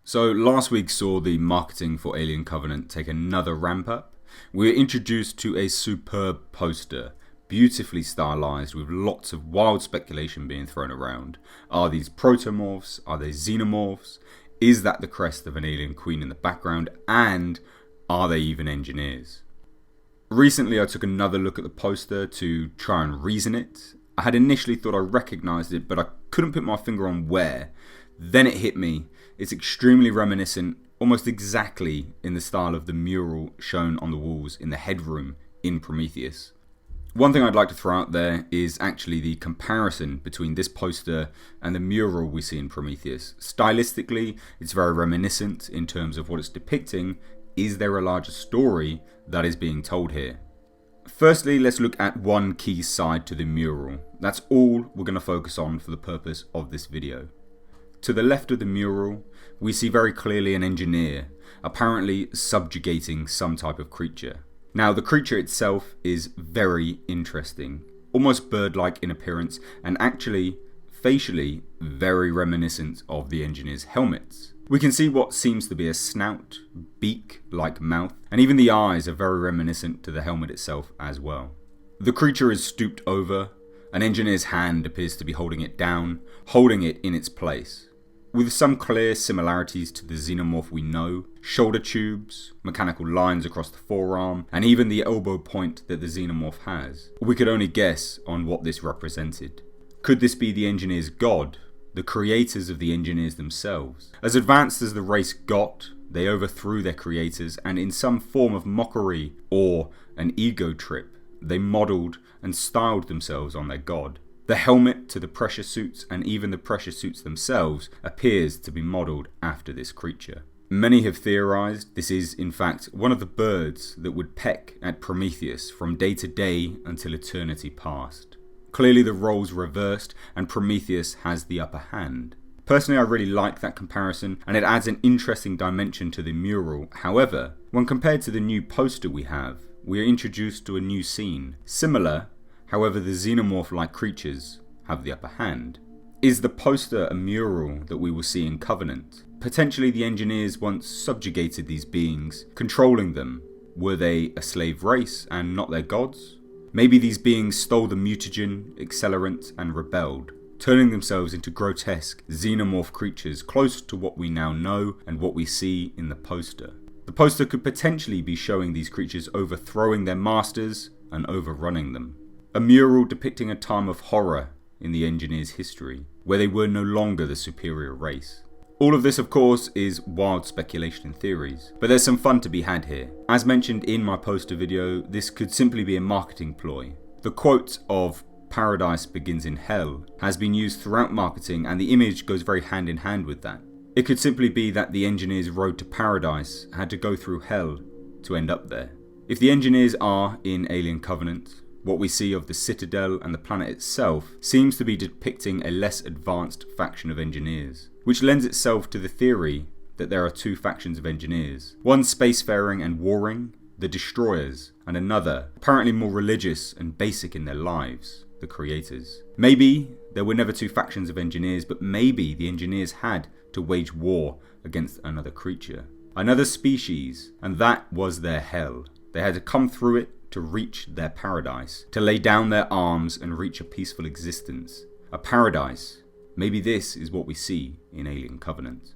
So last week saw the marketing for Alien Covenant take another ramp up. We were introduced to a superb poster, beautifully stylized with lots of wild speculation being thrown around. Are these protomorphs? Are they xenomorphs? Is that the crest of an alien queen in the background? And are they even engineers? Recently I took another look at the poster to try and reason it. I had initially thought I recognized it, but I couldn't put my finger on where. Then it hit me. It's extremely reminiscent, almost exactly in the style of the mural shown on the walls in the headroom in Prometheus. One thing I'd like to throw out there is actually the comparison between this poster and the mural we see in Prometheus. Stylistically, it's very reminiscent in terms of what it's depicting. Is there a larger story that is being told here? Firstly, let's look at one key side to the mural. That's all we're going to focus on for the purpose of this video. To the left of the mural, we see very clearly an engineer, apparently subjugating some type of creature. Now, the creature itself is very interesting, almost bird-like in appearance, and actually, facially, very reminiscent of the engineer's helmets. We can see what seems to be a snout, beak-like mouth, and even the eyes are very reminiscent to the helmet itself as well. The creature is stooped over. An engineer's hand appears to be holding it down, holding it in its place. With some clear similarities to the xenomorph we know, shoulder tubes, mechanical lines across the forearm, and even the elbow point that the xenomorph has. We could only guess on what this represented. Could this be the engineer's god, the creators of the engineers themselves? As advanced as the race got, they overthrew their creators, and in some form of mockery or an ego trip, they modelled and styled themselves on their god. The helmet to the pressure suits, and even the pressure suits themselves, appears to be modelled after this creature. Many have theorized this is in fact one of the birds that would peck at Prometheus from day to day until eternity passed. Clearly the roles reversed and Prometheus has the upper hand. Personally, I really like that comparison, and it adds an interesting dimension to the mural. However, when compared to the new poster we have, we are introduced to a new scene. Similar, however, the xenomorph-like creatures have the upper hand. Is the poster a mural that we will see in Covenant? Potentially the engineers once subjugated these beings, controlling them. Were they a slave race and not their gods? Maybe these beings stole the mutagen, accelerant, and rebelled, turning themselves into grotesque xenomorph creatures close to what we now know and what we see in the poster. The poster could potentially be showing these creatures overthrowing their masters and overrunning them. A mural depicting a time of horror in the engineers' history, where they were no longer the superior race. All of this, of course, is wild speculation and theories, but there's some fun to be had here. As mentioned in my poster video, this could simply be a marketing ploy. The quote of "Paradise begins in hell" has been used throughout marketing, and the image goes very hand in hand with that. It could simply be that the engineers' road to paradise had to go through hell to end up there. If the engineers are in Alien Covenant, what we see of the Citadel and the planet itself seems to be depicting a less advanced faction of engineers, which lends itself to the theory that there are two factions of engineers. One spacefaring and warring, the destroyers, and another, apparently more religious and basic in their lives, the creators. Maybe there were never two factions of engineers, but maybe the engineers had to wage war against another creature, another species, and that was their hell. They had to come through it to reach their paradise, to lay down their arms and reach a peaceful existence. A paradise. Maybe this is what we see in Alien Covenant.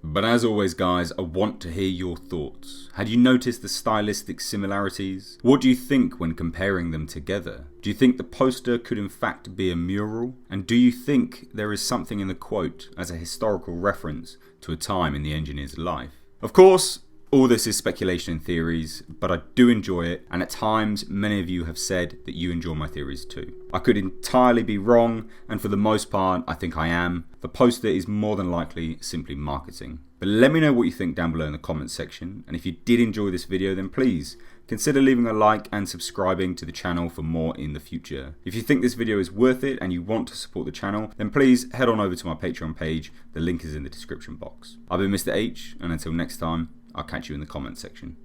But as always guys, I want to hear your thoughts. Had you noticed the stylistic similarities? What do you think when comparing them together? Do you think the poster could in fact be a mural? And do you think there is something in the quote as a historical reference to a time in the engineer's life? Of course, all this is speculation and theories, but I do enjoy it, and at times many of you have said that you enjoy my theories too. I could entirely be wrong, and for the most part I think I am. The poster is more than likely simply marketing. But let me know what you think down below in the comments section, and if you did enjoy this video then please consider leaving a like and subscribing to the channel for more in the future. If you think this video is worth it and you want to support the channel, then please head on over to my Patreon page. The link is in the description box. I've been Mr. H, and until next time, I'll catch you in the comments section.